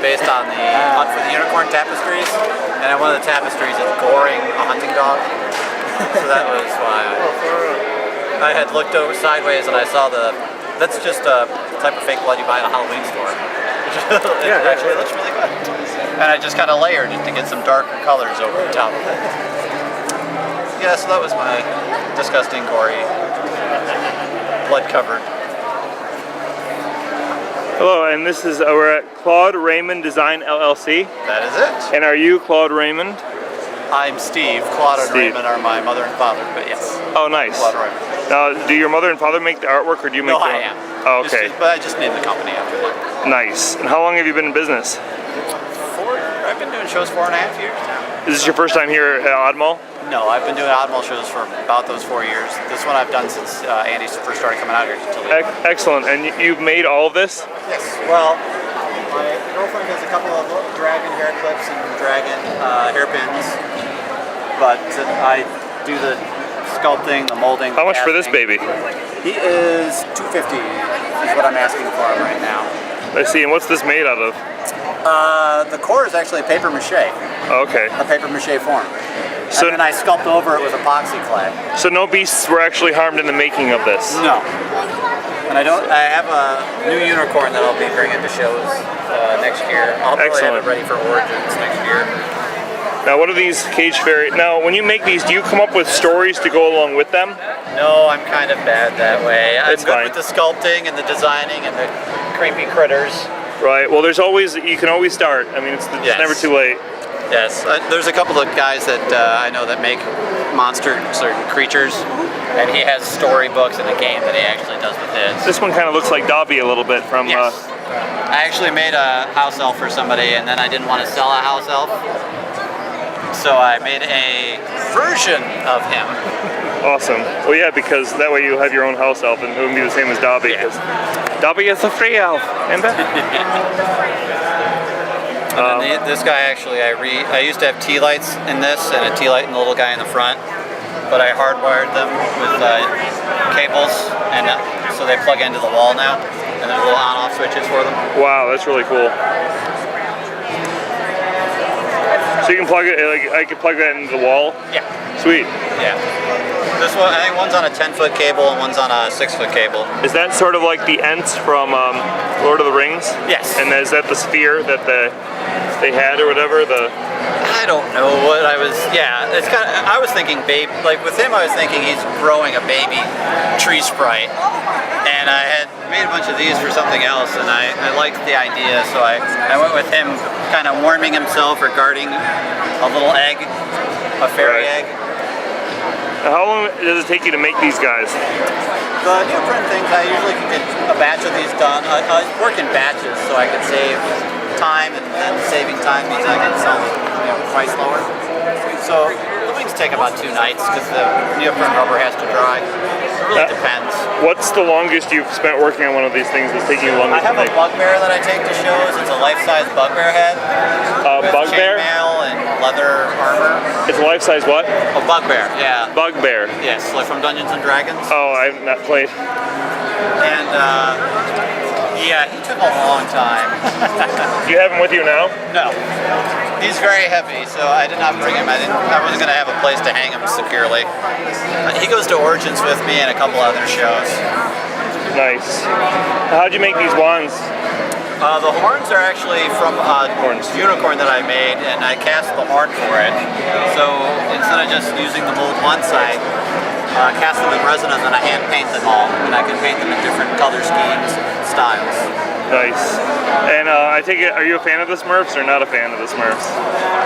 based on the Hunt for the Unicorn tapestries, and in one of the tapestries it's goring a hunting dog. So that was why I had looked over sideways and I saw that's just a type of fake blood you buy at a Halloween store. It actually looks really good. And I just kind of layered it to get some darker colors over the top of it. Yeah, so that was my disgusting, gory, blood-covered. Hello, and this is, we're at Claude Raymond Design LLC. That is it. And are you Claude Raymond? I'm Steve. Claude and Raymond are my mother and father, but yes. Oh, nice. Claude Raymond. Now, do your mother and father make the artwork, or do you make No, I am. Oh, okay. But I just named the company after them. Nice. And how long have you been in business? I've been doing shows 4.5 years now. Is this your first time here at Odd Mall? No, I've been doing Odd Mall shows for about those 4 years. This one I've done since Andy first started coming out here to Toledo. Excellent. And you've made all of this? Yes. Well, my girlfriend has a couple of dragon hair clips and dragon hairpins, but I do the sculpting, the molding. How much for this baby? He is $250 is what I'm asking for him right now. I see. And what's this made out of? The core is actually paper mache. Okay. A paper mache form. So, and then I sculpt over it with epoxy clay. So no beasts were actually harmed in the making of this? No. And I have a new unicorn that I'll be bringing to shows next year. I'll probably have it ready for Origins next year. Now what are these cage fairy? Now when you make these, do you come up with stories to go along with them? No, I'm kind of bad that way. I'm good with the sculpting and the designing and the creepy critters. Right, well you can always start. I mean, it's never too late. Yes, there's a couple of guys that I know that make monsters or creatures, and he has storybooks in the game that he actually does with his. This one kind of looks like Dobby a little bit from... Yes. I actually made a house elf for somebody, and then I didn't want to sell a house elf, so I made a version of him. Awesome. Well, yeah, because that way you have your own house elf, and it wouldn't be the same as Dobby, because Dobby is a free elf, remember? This guy actually, I used to have tea lights in this and a tea light in the little guy in the front, but I hardwired them with cables, and so they plug into the wall now, and there's little on-off switches for them. Wow, that's really cool. So you can plug it, like I could plug that into the wall? Yeah. Sweet. Yeah. This one, I think one's on a 10-foot cable and one's on a 6-foot cable. Is that sort of like the Ents from Lord of the Rings? Yes. And is that the sphere that they had or whatever? I don't know what I was. Yeah, it's kind of. I was thinking babe. Like with him, I was thinking he's growing a baby tree sprite, and I had made a bunch of these for something else, and I liked the idea, so I went with him, kind of warming himself or guarding a little egg, a fairy egg. How long does it take you to make these guys? The neoprene things, I usually can get a batch of these done. I work in batches so I can save time, and then saving time means I can sell them price lower. So the wings take about 2 nights because the neoprene rubber has to dry. It really depends. What's the longest you've spent working on one of these things that's taking you longest? I have a bugbear that I take to shows. It's a life-size bugbear head. Bugbear? Chainmail and leather armor. It's a life-size what? A bugbear, yeah. Bugbear. Yes, like from Dungeons and Dragons. Oh, I've not played. And yeah, he took a long time. Do you have him with you now? No. He's very heavy, so I did not bring him. I wasn't going to have a place to hang him securely. He goes to Origins with me and a couple other shows. Nice. How'd you make these wands? The horns are actually from a unicorn that I made, and I cast the horn for it. So instead of just using the mold once, I cast them in resin and then I hand paint them all, and I can paint them in different color schemes, styles. Nice. And I take it, are you a fan of the Smurfs or not a fan of the Smurfs?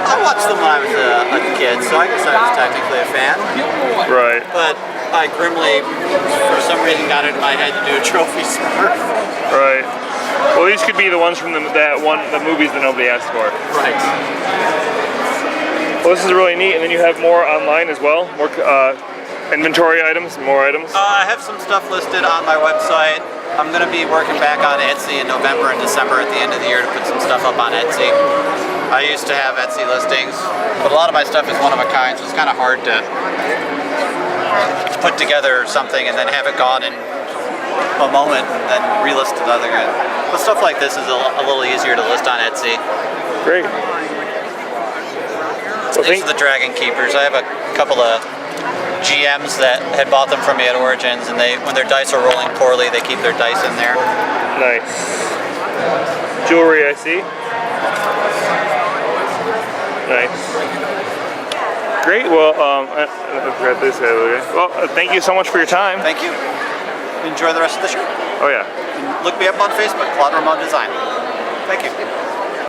I watched them when I was a kid, so I guess I was technically a fan. Right. But I grimly, for some reason, got it in my head to do a trophy Smurf. Right. Well, these could be the ones from the movies that nobody asked for. Right. Well, this is really neat, and then you have more online as well, more inventory items, more items. I have some stuff listed on my website. I'm going to be working back on Etsy in November and December at the end of the year to put some stuff up on Etsy. I used to have Etsy listings, but a lot of my stuff is one of a kind, so it's kind of hard to put together something and then have it gone in a moment and then relist it other good. But stuff like this is a little easier to list on Etsy. Great. Well, These are the Dragon Keepers. I have a couple of GMs that had bought them from me at Origins, and when their dice are rolling poorly, they keep their dice in there. Nice. Jewelry, I see. Nice. Great. Well, I forgot this guy. Well, thank you so much for your time. Thank you. Enjoy the rest of the show. Oh yeah. And look me up on Facebook, Claude Raymond Design. Thank you.